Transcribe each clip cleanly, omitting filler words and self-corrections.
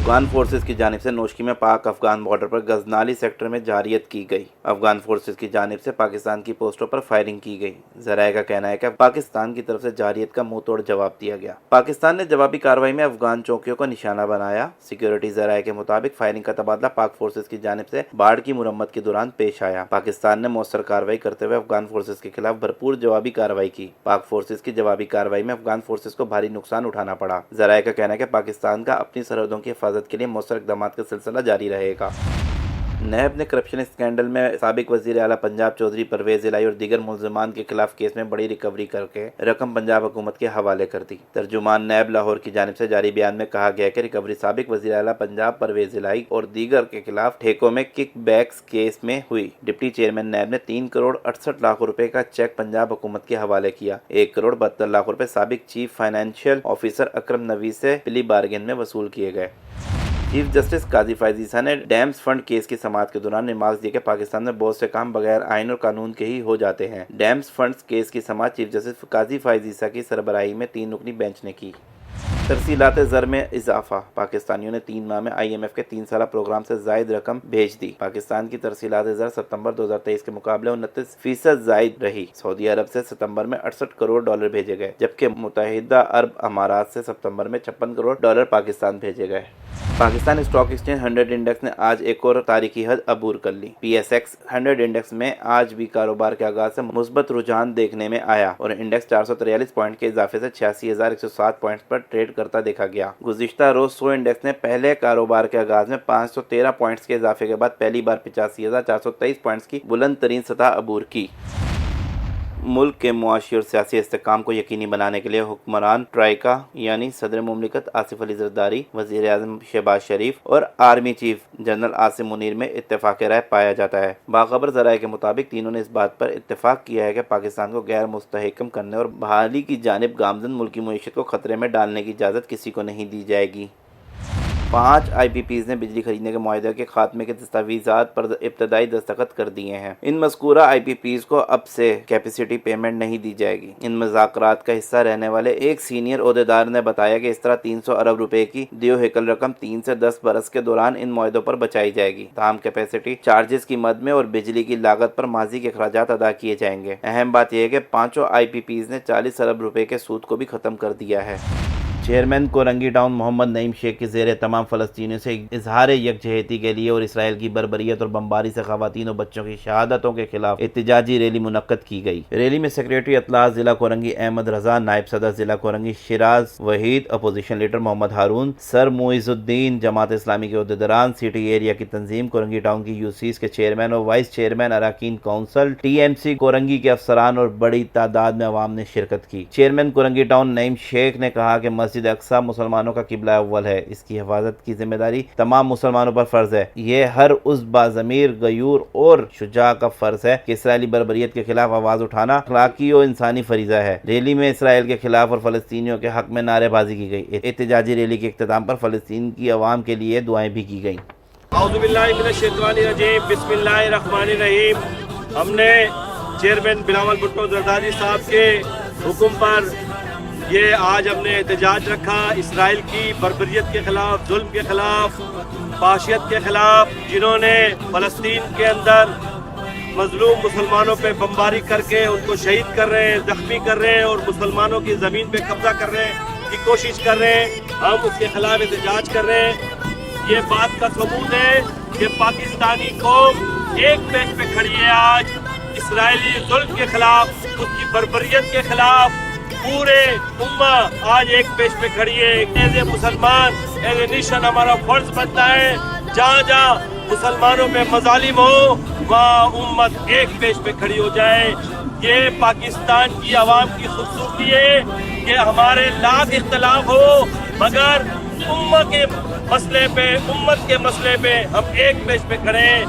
Afghan forces کی جانب سے نوشکی میں پاک افغان بارڈر پر غزنالی سیکٹر میں جارحیت کی گئی۔ افغان فورسز کی جانب سے پاکستان کی پوسٹوں پر فائرنگ کی گئی۔ ذرائع کا کہنا ہے کہ پاکستان کی طرف سے جارحیت کا منہ توڑ جواب دیا گیا۔ پاکستان نے جوابی کارروائی میں افغان چوکیوں کو نشانہ بنایا۔ سیکیورٹی ذرائع کے مطابق فائرنگ کا تبادلہ پاک فورسز کی جانب سے باڑ کی مرمت کے دوران پیش آیا۔ پاکستان نے مؤثر کارروائی کرتے ہوئے افغان فورسز کے خلاف بھرپور جوابی کارروائی کی۔ پاک فورسز کی جوابی کارروائی میں افغان فورسز کو بھاری نقصان اٹھانا پڑا۔ ذرائع کا کہنا ہے کہ پاکستان کا اپنی سرحدوں کی حفاظت کے لیے مؤثر اقدامات کا سلسلہ جاری رہے گا۔ نیب نے کرپشن اسکینڈل میں سابق وزیر اعلیٰ پنجاب چودھری پرویز الہی اور دیگر ملزمان کے خلاف کیس میں بڑی ریکوری کر کے رقم پنجاب حکومت کے حوالے کر دی۔ ترجمان نیب لاہور کی جانب سے جاری بیان میں کہا گیا کہ ریکوری سابق وزیر اعلیٰ پنجاب پرویز الہی اور دیگر کے خلاف ٹھیکوں میں کک بیکس کیس میں ہوئی۔ ڈپٹی چیئرمین نیب نے 3 کروڑ 68 لاکھ روپے کا چیک پنجاب حکومت کے حوالے کیا۔ 1 کروڑ 72 لاکھ روپے سابق چیف فائنینشیل آفیسر اکرم نوی سے پلی بارگین میں وصول کیے گئے۔ چیف جسٹس قاضی فائز عیسیٰ نے ڈیمز فنڈ کیس کی سماعت کے دوران ریمارکس دیے کہ پاکستان میں بہت سے کام بغیر آئین اور قانون کے ہی ہو جاتے ہیں۔ ڈیمز فنڈ کیس کی سماعت چیف جسٹس قاضی فائز عیسیٰ کی سربراہی میں 3 رکنی بینچ نے کی۔ ترسیلات زر میں اضافہ، پاکستانیوں نے 3 ماہ میں IMF کے 3 سالہ پروگرام سے زائد رقم بھیج دی۔ پاکستان کی ترسیلات زر ستمبر 2023 کے مقابلے 29% زائد رہی۔ سعودی عرب سے ستمبر میں 68 کروڑ ڈالر بھیجے گئے، جبکہ متحدہ عرب امارات سے ستمبر میں 56 کروڑ ڈالر پاکستان بھیجے گئے۔ پاکستان اسٹاک ایکسچینج 100 انڈیکس نے آج ایک اور تاریخی حد عبور کر لی۔ PSX 100 انڈیکس میں آج بھی کاروبار کے آغاز سے مثبت رجحان دیکھنے میں آیا اور انڈیکس 443 پوائنٹ کے اضافے سے 86,107 پوائنٹس پر ٹریڈ کرتا دیکھا گیا۔ گزشتہ روز 100 انڈیکس نے پہلے کاروبار کے آغاز میں 513 پوائنٹس کے اضافے کے بعد پہلی بار 85,423 پوائنٹس کی بلند ترین سطح عبور کی۔ ملک کے معاشی اور سیاسی استحکام کو یقینی بنانے کے لیے حکمران ٹرائیکا یعنی صدر مملکت آصف علی زرداری، وزیر اعظم شہباز شریف اور army chief general Asim Munir میں اتفاق رائے پایا جاتا ہے۔ باخبر ذرائع کے مطابق تینوں نے اس بات پر اتفاق کیا ہے کہ پاکستان کو غیر مستحکم کرنے اور بحالی کی جانب گامزن ملکی معیشت کو خطرے میں ڈالنے کی اجازت کسی کو نہیں دی جائے گی۔ 5 IPPs نے بجلی خریدنے کے معاہدے کے خاتمے کے دستاویزات پر ابتدائی دستخط کر دیے ہیں۔ ان مذکورہ IPPs کو اب سے کیپیسٹی پیمنٹ نہیں دی جائے گی۔ ان مذاکرات کا حصہ رہنے والے ایک سینئر عہدیدار نے بتایا کہ اس طرح 300 ارب روپے کی دیو ہیکل رقم 3 سے 10 برس کے دوران ان معاہدوں پر بچائی جائے گی۔ تاہم کیپیسٹی چارجز کی مد میں اور بجلی کی لاگت پر ماضی کے اخراجات ادا کیے جائیں گے۔ اہم بات یہ ہے کہ 5 IPPs نے 40 ارب روپے کے سود کو بھی ختم کر دیا ہے۔ چیئرمین کورنگی ٹاؤن محمد نعیم شیخ کے زیر تمام فلسطینیوں سے اظہار یکجہتی کے لیے اور اسرائیل کی بربریت اور بمباری سے خواتین اور بچوں کی شہادتوں کے خلاف احتجاجی ریلی منعقد کی گئی۔ ریلی میں سیکریٹری اطلاعات ضلع کورنگی احمد رضا، نائب صدر ضلع کورنگی شیراز وحید، اپوزیشن لیڈر محمد ہارون، سر معیز الدین، جماعت اسلامی کے عہدیداران، سٹی ایریا کی تنظیم، کورنگی ٹاؤن کی UCs کے چیئرمین اور وائس چیئرمین، اراکین کونسل، TMC کورنگی کے افسران اور بڑی تعداد میں عوام نے شرکت کی۔ چیئرمین کورنگی ٹاؤن نعیم شیخ نے کہا کہ مسجد اقصی مسلمانوں کا قبلہ اول ہے، اس کی حفاظت کی ذمہ داری تمام مسلمانوں پر فرض ہے۔ یہ ہر اس باضمیر، غیور اور شجاع کا فرض ہے کہ اسرائیلی بربریت کے خلاف آواز اٹھانا اخلاقی اور انسانی فریضہ ہے۔ ریلی میں اسرائیل کے خلاف اور فلسطینیوں کے حق میں نعرے بازی کی گئی۔ احتجاجی ریلی کے اختتام پر فلسطین کی عوام کے لیے دعائیں بھی کی گئیں۔ اعوذ باللہ من الشیطان الرجیم، بسم اللہ الرحمن الرحیم۔ ہم نے چیئرمین بلاول بھٹو زرداری صاحب کے حکم پر یہ آج ہم نے احتجاج رکھا اسرائیل کی بربریت کے خلاف، ظلم کے خلاف، فحاشیت کے خلاف، جنہوں نے فلسطین کے اندر مظلوم مسلمانوں پہ بمباری کر کے ان کو شہید کر رہے ہیں، زخمی کر رہے ہیں اور مسلمانوں کی زمین پہ قبضہ کر رہے ہیں کی کوشش کر رہے ہیں۔ ہم اس کے خلاف احتجاج کر رہے ہیں۔ یہ بات کا ثبوت ہے کہ پاکستانی قوم ایک پیج پہ کھڑی ہے آج اسرائیلی ظلم کے خلاف، اس کی بربریت کے خلاف۔ پورے امت آج ایک پیش پہ کھڑی ہے۔ ایز اے مسلمان، ایز اے نیشن ہمارا فرض بنتا ہے جہاں جہاں مسلمانوں پہ مظالم ہو وہاں امت ایک پیش پہ کھڑی ہو جائے۔ یہ پاکستان کی عوام کی خوبصورتی ہے کہ ہمارے لاکھ اختلاف ہو مگر امت کے مسئلے پہ ہم ایک پیش پہ کھڑے ہیں۔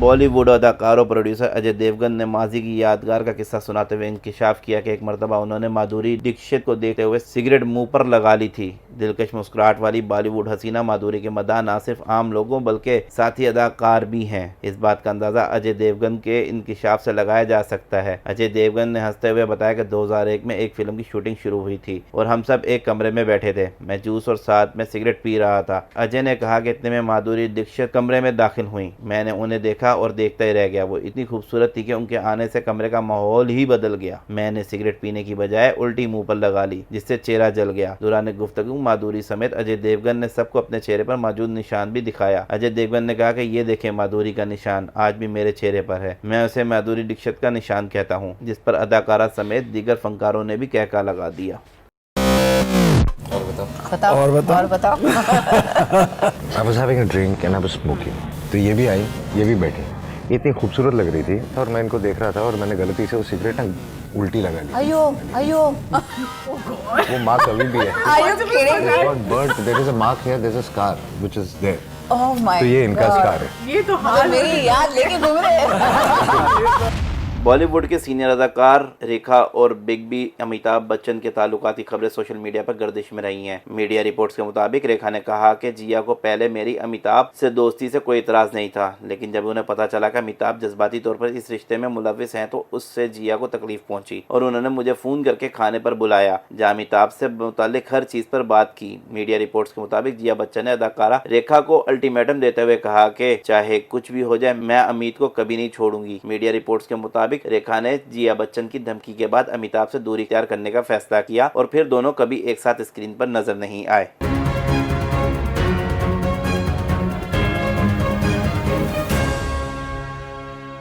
بالی ووڈ اداکار اور پروڈیوسر اجے دیوگن نے ماضی کی یادگار کا قصہ سناتے ہوئے انکشاف کیا کہ ایک مرتبہ انہوں نے مادھوری ڈکشت کو دیکھتے ہوئے سگریٹ منہ پر لگا لی تھی، دلکش مسکراہٹ والی بالی ووڈ حسینہ مادھوری کے مداح نہ صرف عام لوگوں بلکہ ساتھی اداکار بھی ہیں۔ اس بات کا اندازہ اجے دیوگن کے انکشاف سے لگایا جا سکتا ہے۔ اجے دیوگن نے ہنستے ہوئے بتایا کہ 2001 میں ایک فلم کی شوٹنگ شروع ہوئی تھی اور ہم سب ایک کمرے میں بیٹھے تھے، میں جوس اور ساتھ میں سگریٹ پی رہا تھا۔ اجے نے کہا کہ اتنے میں مادھوری دکشت کمرے میں داخل ہوئیں، میں نے انہیں دیکھا اور دیکھتا ہی رہ گیا، وہ اتنی خوبصورت تھی کہ ان کے آنے سے کمرے کا ماحول ہی بدل گیا، میں نے سگریٹ پینے کی بجائے الٹی منہ پر لگا لی جس سے چہرہ جل گیا۔ دوران گفتگو مادھوری سمیت اجے دیوگن نے سب کو اپنے چہرے پر موجود نشان بھی دکھایا۔ اجے دیوگن نے کہا کہ یہ دیکھیں مادھوری کا نشان آج بھی میرے چہرے پر ہے، میں اسے مادھوری دکشت کا نشان کہتا ہوں، جس پر اداکارہ سمیت دیگر فنکاروں نے بھی کہکا لگا دیا۔ اور بتاؤ I was having a drink and I was smoking. تو یہ بھی آئی، یہ بھی بیٹھی، یہ اتنی خوبصورت لگ رہی تھی اور میں ان کو دیکھ رہا تھا اور میں نے غلطی سے وہ سگریٹ الٹی لگا لی۔ ایو وہ مارک ابھی بھی ہے، bird there is a mark here, there is a scar which is there. تو یہ ان کا اسکار ہے۔ یہ تو میری یاد لے کے گھوم رہے ہیں۔ بالی ووڈ کے سینئر اداکار ریکھا اور بگ بی امیتابھ بچن کے تعلقاتی خبریں سوشل میڈیا پر گردش میں رہی ہیں۔ میڈیا رپورٹس کے مطابق ریکھا نے کہا کہ جیا کو پہلے میری امیتابھ سے دوستی سے کوئی اعتراض نہیں تھا، لیکن جب انہیں پتا چلا کہ امیتابھ جذباتی طور پر اس رشتے میں ملوث ہیں تو اس سے جیا کو تکلیف پہنچی اور انہوں نے مجھے فون کر کے کھانے پر بلایا جہاں امیتابھ سے متعلق ہر چیز پر بات کی۔ میڈیا رپورٹس کے مطابق جیا بچن نے اداکارہ ریکھا کو الٹیمیٹم دیتے ہوئے کہا کہ چاہے کچھ بھی ہو جائے میں امیت کو کبھی نہیں چھوڑوں گی۔ میڈیا رپورٹس کے مطابق ریکھا نے جیا بچن کی دھمکی کے بعد امیتابھ سے دوری اختیار کرنے کا فیصلہ کیا اور پھر دونوں کبھی ایک ساتھ اسکرین پر نظر نہیں آئے۔